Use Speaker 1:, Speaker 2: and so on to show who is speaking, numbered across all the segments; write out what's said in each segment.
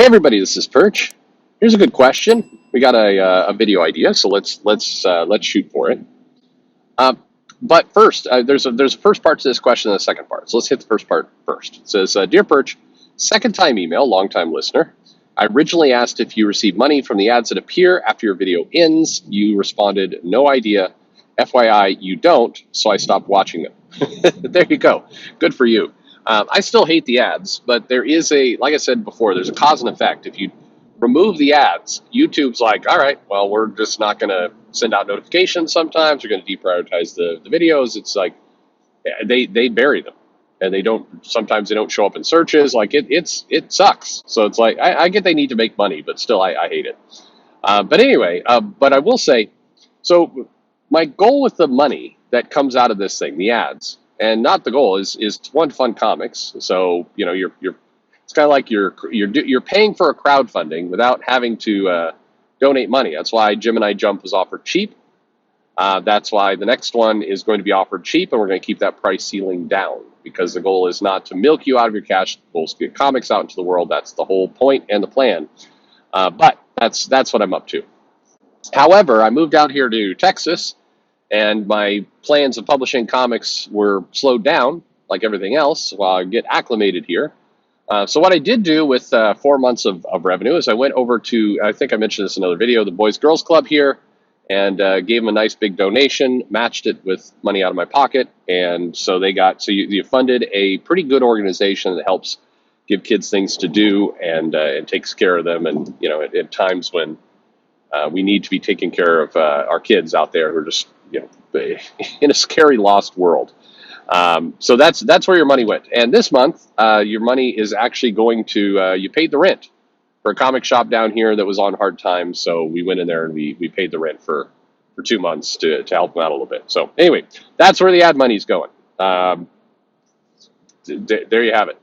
Speaker 1: everybody, this is Perch. Here's a good question. We got a video idea, so let's shoot for it. But first, there's a first part to this question and a second part. So let's hit the first part first. It says, "Dear Perch, second time email, long time listener. I originally asked if you receive money from the ads that appear after your video ends. You responded, no idea. FYI, you don't. So I stopped watching them." There you go. Good for you. I still hate the ads, but there is like I said before, there's a cause and effect. If you remove the ads, YouTube's like, all right, well, we're just not going to send out notifications sometimes. We're going to deprioritize the videos. It's like they bury them, and sometimes they don't show up in searches. Like it sucks. So it's like, I get they need to make money, but still I hate it. But anyway, but I will say, so my goal with the money that comes out of this thing, the ads, and not the goal is one, fund comics. So you're it's kind of like you're paying for a crowdfunding without having to donate money. That's why Gemini Jump was offered cheap. That's why the next one is going to be offered cheap, and we're going to keep that price ceiling down, because the goal is not to milk you out of your cash. The goal is to get comics out into the world. That's the whole point and the plan. But that's what I'm up to. However, I moved out here to Texas, and my plans of publishing comics were slowed down, like everything else, while I get acclimated here. So what I did do with 4 months of revenue is I went over to, I think I mentioned this in another video, the Boys Girls Club here, and gave them a nice big donation, matched it with money out of my pocket, and so you funded a pretty good organization that helps give kids things to do and takes care of them, and at times when we need to be taking care of our kids out there who are just in a scary lost world. So that's where your money went. And this month, your money is actually going to, you paid the rent for a comic shop down here that was on hard times. So we went in there and we paid the rent for 2 months to help them out a little bit. So anyway, that's where the ad money's going. There you have it.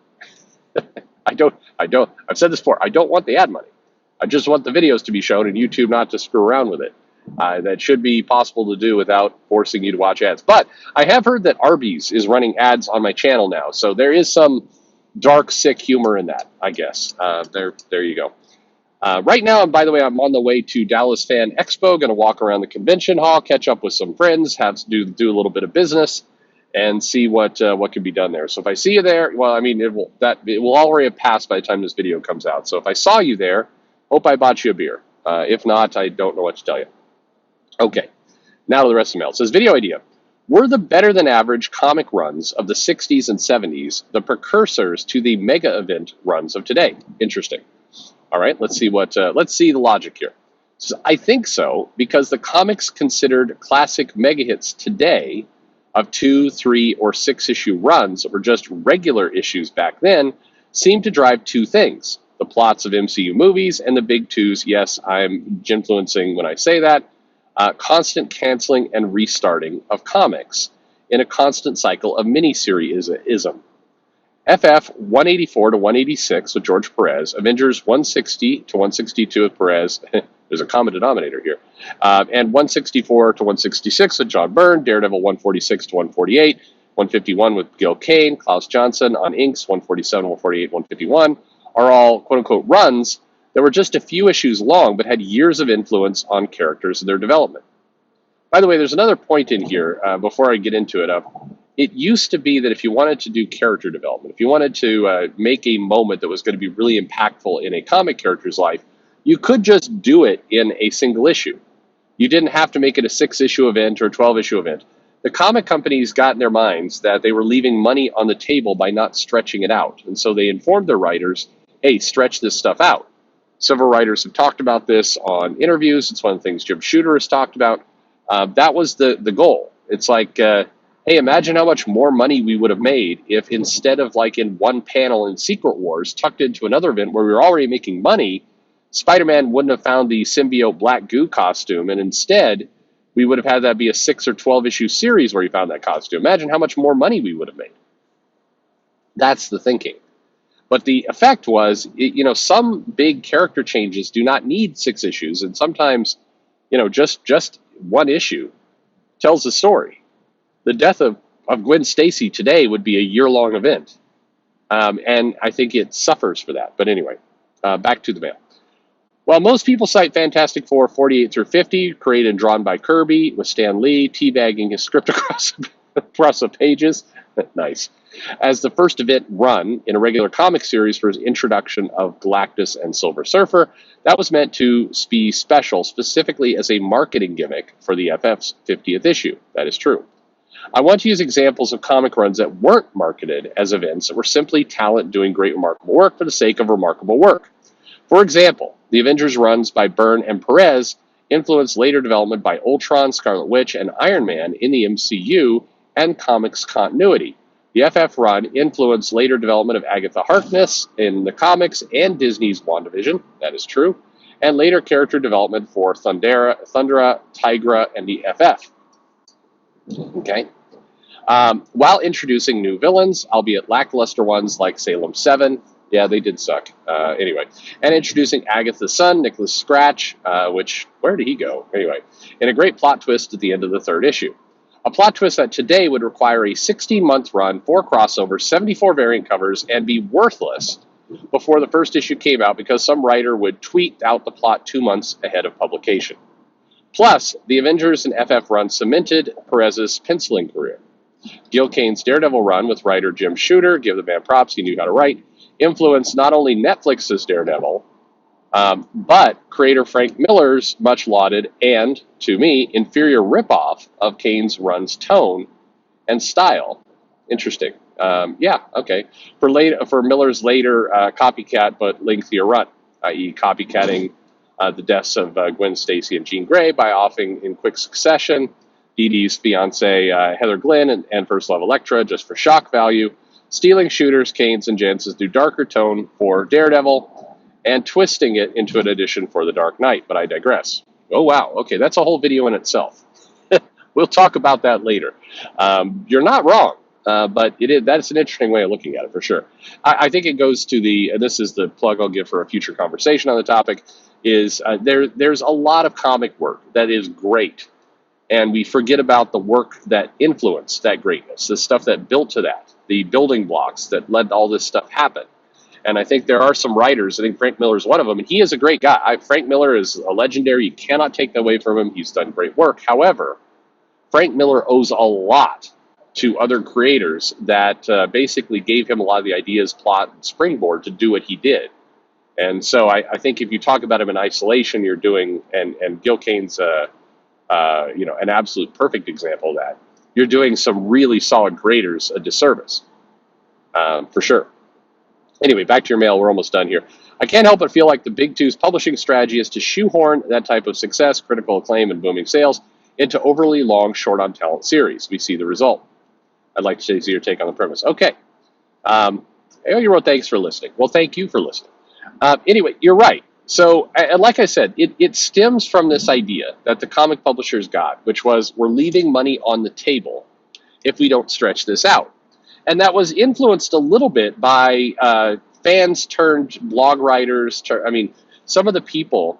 Speaker 1: I've said this before, I don't want the ad money. I just want the videos to be shown and YouTube not to screw around with it. That should be possible to do without forcing you to watch ads. But I have heard that Arby's is running ads on my channel now, so there is some dark, sick humor in that, I guess. There you go. Right now, by the way, I'm on the way to Dallas Fan Expo. Going to walk around the convention hall, catch up with some friends, do a little bit of business, and see what can be done there. So if I see you there, well, I mean, it will already have passed by the time this video comes out. So if I saw you there, hope I bought you a beer. If not, I don't know what to tell you. Okay, now to the rest of the mail. It says, video idea. Were the better than average comic runs of the 60s and 70s the precursors to the mega event runs of today? Interesting. All right, let's see the logic here. So I think so, because the comics considered classic mega hits today of 2, 3, or 6 issue runs that were just regular issues back then seem to drive two things: the plots of MCU movies and the big twos. Yes, I'm influencing when I say that. Constant canceling and restarting of comics in a constant cycle of miniseries-ism. FF 184 to 186 with George Perez, Avengers 160 to 162 with Perez, there's a common denominator here, and 164 to 166 with John Byrne, Daredevil 146 to 148, 151 with Gil Kane, Klaus Johnson on inks, 147, 148, 151, are all quote-unquote runs that were just a few issues long, but had years of influence on characters and their development. By the way, there's another point in here before I get into it. It used to be that if you wanted to do character development, if you wanted to make a moment that was going to be really impactful in a comic character's life, you could just do it in a single issue. You didn't have to make it a 6-issue event or a 12-issue event. The comic companies got in their minds that they were leaving money on the table by not stretching it out. And so they informed their writers, hey, stretch this stuff out. Several writers have talked about this on interviews. It's one of the things Jim Shooter has talked about. That was the goal. It's like, hey, imagine how much more money we would have made if instead of like in one panel in Secret Wars tucked into another event where we were already making money, Spider-Man wouldn't have found the symbiote black goo costume, and instead we would have had that be a 6 or 12 issue series where he found that costume. Imagine how much more money we would have made. That's the thinking. But the effect was, some big character changes do not need 6 issues, and sometimes, just one issue tells the story. The death of Gwen Stacy today would be a year-long event, and I think it suffers for that. But anyway, Back to the mail. While most people cite Fantastic Four 48 through 50, created and drawn by Kirby, with Stan Lee teabagging his script across the pages, nice, as the first event run in a regular comic series for his introduction of Galactus and Silver Surfer, that was meant to be special, specifically as a marketing gimmick for the FF's 50th issue. That is true. I want to use examples of comic runs that weren't marketed as events, that were simply talent doing great, remarkable work for the sake of remarkable work. For example, the Avengers runs by Byrne and Perez influenced later development by Ultron, Scarlet Witch, and Iron Man in the MCU and comics continuity. The FF run influenced later development of Agatha Harkness in the comics and Disney's WandaVision, that is true, and later character development for Thundera, Tigra, and the FF. Okay. While introducing new villains, albeit lackluster ones like Salem 7, yeah, they did suck. Anyway, and introducing Agatha's son, Nicholas Scratch, where did he go? Anyway, in a great plot twist at the end of the third issue. A plot twist that today would require a 16-month run, 4 crossovers, 74 variant covers, and be worthless before the first issue came out because some writer would tweet out the plot 2 months ahead of publication. Plus, the Avengers and FF run cemented Perez's penciling career. Gil Kane's Daredevil run with writer Jim Shooter, give the man props, he knew how to write, influenced not only Netflix's Daredevil, but creator Frank Miller's much lauded and, to me, inferior ripoff of Kane's run's tone and style. Interesting. Yeah, okay. For Miller's later copycat but lengthier run, i.e. copycatting the deaths of Gwen Stacy and Jean Grey by offing in quick succession Dee Dee's fiancee Heather Glenn and First Love Elektra just for shock value, stealing Shooter's, Kane's, and Jensen's new darker tone for Daredevil, and twisting it into an edition for The Dark Knight, but I digress. Oh, wow. Okay, that's a whole video in itself. We'll talk about that later. You're not wrong, but that's an interesting way of looking at it, for sure. I think it goes to and this is the plug I'll give for a future conversation on the topic, is there's a lot of comic work that is great, and we forget about the work that influenced that greatness, the stuff that built to that, the building blocks that let all this stuff happen. And I think there are some writers, I think Frank Miller is one of them, and he is a great guy. Frank Miller is a legendary. You cannot take that away from him. He's done great work. However, Frank Miller owes a lot to other creators that basically gave him a lot of the ideas, plot, and springboard to do what he did. And so I think if you talk about him in isolation, you're doing, and Gil Kane's an absolute perfect example of that, you're doing some really solid creators a disservice, for sure. Anyway, back to your mail. We're almost done here. I can't help but feel like the Big Two's publishing strategy is to shoehorn that type of success, critical acclaim, and booming sales into overly long, short-on-talent series. We see the result. I'd like to see your take on the premise. Okay. You wrote, thanks for listening. Well, thank you for listening. Anyway, you're right. So, and like I said, it stems from this idea that the comic publishers got, which was we're leaving money on the table if we don't stretch this out. And that was influenced a little bit by fans turned blog writers. Some of the people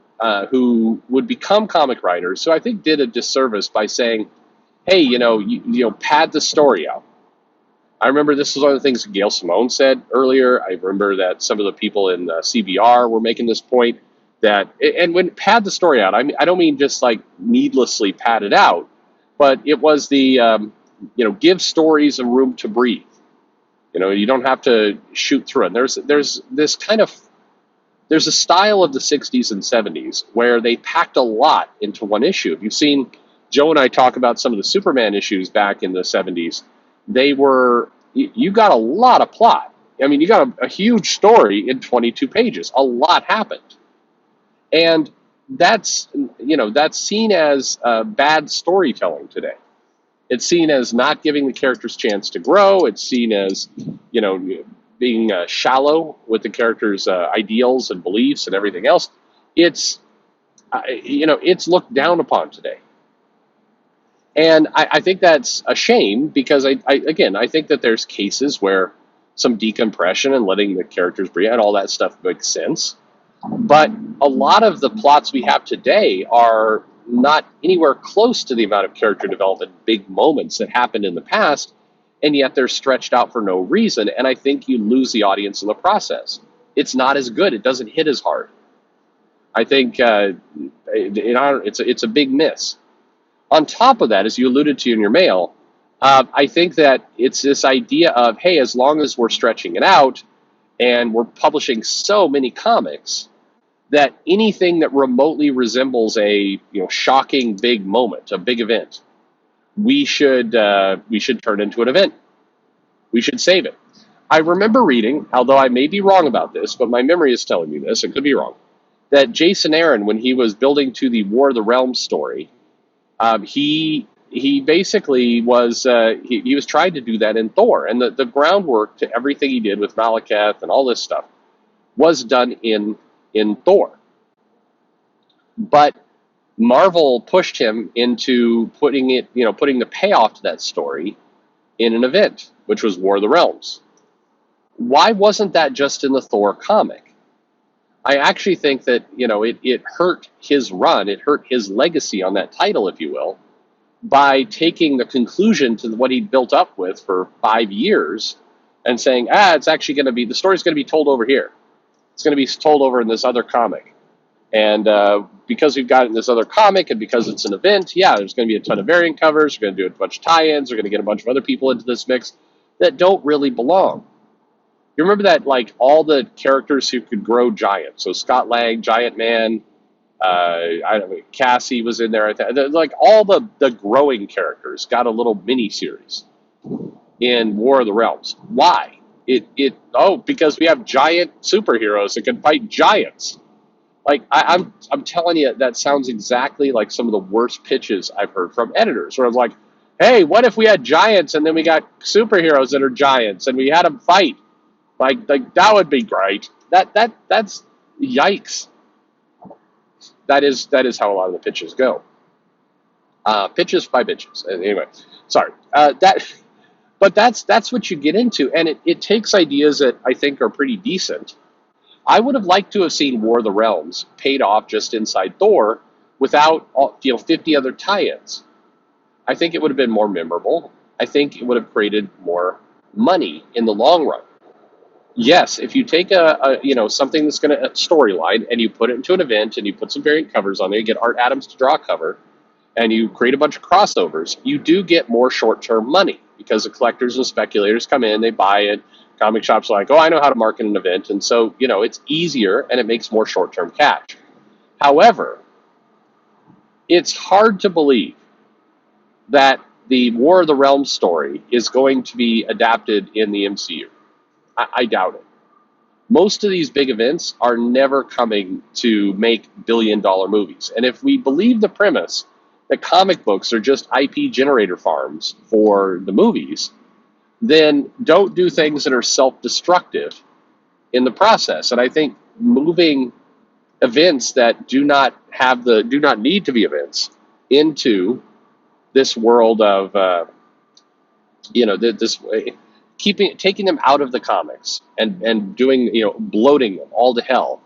Speaker 1: who would become comic writers, who I think did a disservice by saying, hey, you pad the story out. I remember this was one of the things Gail Simone said earlier. I remember that some of the people in CBR were making this point that, and when pad the story out, I don't mean just like needlessly pad it out, but it was the, give stories a room to breathe. You don't have to shoot through it. There's this there's a style of the 60s and 70s where they packed a lot into one issue. If you've seen Joe and I talk about some of the Superman issues back in the 70s, you got a lot of plot. You got a huge story in 22 pages. A lot happened. And that's seen as bad storytelling today. It's seen as not giving the characters chance to grow. It's seen as, being shallow with the characters' ideals and beliefs and everything else. It's looked down upon today. And I think that's a shame because, I think that there's cases where some decompression and letting the characters breathe and all that stuff makes sense. But a lot of the plots we have today are not anywhere close to the amount of character development, big moments that happened in the past, and yet they're stretched out for no reason, and I think you lose the audience in the process. it's not as good. It doesn't hit as hard. I think it's a big miss. On top of that, as you alluded to in your mail, I think that it's this idea of, hey, as long as we're stretching it out and we're publishing so many comics, that anything that remotely resembles a shocking big moment, a big event, we should turn into an event. We should save it. I remember reading, although I may be wrong about this, but my memory is telling me this, it could be wrong, that Jason Aaron, when he was building to the War of the Realms story, he basically was he was trying to do that in Thor, and the groundwork to everything he did with Malekith and all this stuff was done in Thor. But Marvel pushed him into putting the payoff to that story in an event, which was War of the Realms. Why wasn't that just in the Thor comic? I actually think that it hurt his run, it hurt his legacy on that title, if you will, by taking the conclusion to what he'd built up with for 5 years and saying, it's actually going to be, the story's going to be told over here. It's going to be told over in this other comic. And because we've got it in this other comic and because it's an event, there's going to be a ton of variant covers. We're going to do a bunch of tie-ins. We're going to get a bunch of other people into this mix that don't really belong. You remember that, like, all the characters who could grow giant. So Scott Lang, Giant Man, I don't know, Cassie was in there. Like, all the growing characters got a little mini series in War of the Realms. Why? Because we have giant superheroes that can fight giants. Like, I'm telling you, that sounds exactly like some of the worst pitches I've heard from editors, where I'm like, hey, what if we had giants and then we got superheroes that are giants and we had them fight? Like that would be great. That's yikes. That is how a lot of the pitches go. Pitches by bitches. Anyway, sorry. But that's what you get into, and it takes ideas that I think are pretty decent. I would have liked to have seen War of the Realms paid off just inside Thor without 50 other tie-ins. I think it would have been more memorable. I think it would have created more money in the long run. Yes, if you take something that's going to storyline and you put it into an event and you put some variant covers on there, you get Art Adams to draw a cover, and you create a bunch of crossovers, you do get more short-term money because the collectors and speculators come in, they buy it. Comic shops are like, I know how to market an event, and so it's easier and it makes more short-term cash. However, it's hard to believe that the War of the Realms story is going to be adapted in the MCU. I doubt it. Most of these big events are never coming to make billion-dollar movies. And if we believe the premise that comic books are just IP generator farms for the movies, then don't do things that are self-destructive in the process. And I think moving events that do not need to be events into this world of taking them out of the comics and doing bloating them all to hell,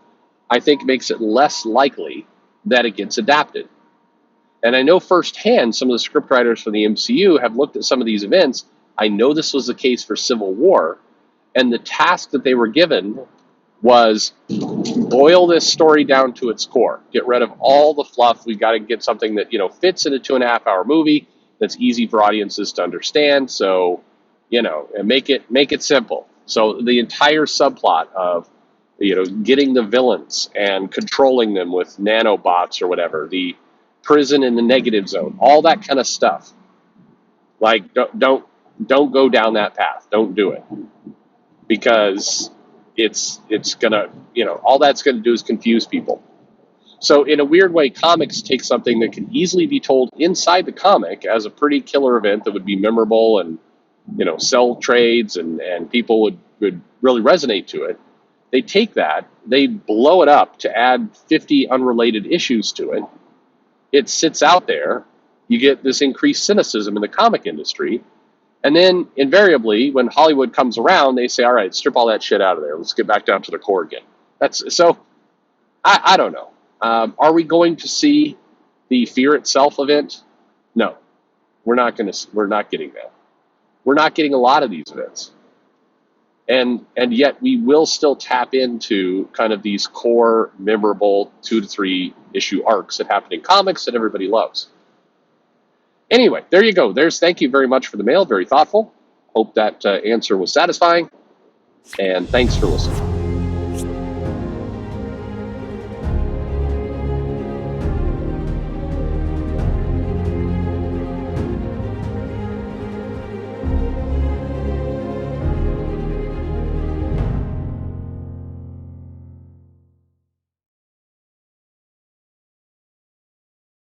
Speaker 1: I think makes it less likely that it gets adapted. And I know firsthand some of the scriptwriters for the MCU have looked at some of these events. I know this was the case for Civil War, and the task that they were given was boil this story down to its core. Get rid of all the fluff. We've got to get something that fits in a 2.5-hour movie that's easy for audiences to understand. So and make it simple. So the entire subplot of getting the villains and controlling them with nanobots or whatever, the prison in the negative zone, all that kind of stuff. Like, don't go down that path. Don't do it, because it's gonna all that's gonna do is confuse people. So in a weird way, comics take something that can easily be told inside the comic as a pretty killer event that would be memorable and sell trades and people would really resonate to it. They take that, they blow it up to add 50 unrelated issues to it. It sits out there. You get this increased cynicism in the comic industry. And then invariably, when Hollywood comes around, they say, all right, strip all that shit out of there. Let's get back down to the core again. I don't know. Are we going to see the Fear Itself event? No, we're not getting that. We're not getting a lot of these events. and yet we will still tap into kind of these core, memorable 2 to 3 issue arcs that happen in comics that everybody loves. Anyway, there you go. Thank you very much for the mail. Very thoughtful. Hope that answer was satisfying. And thanks for listening.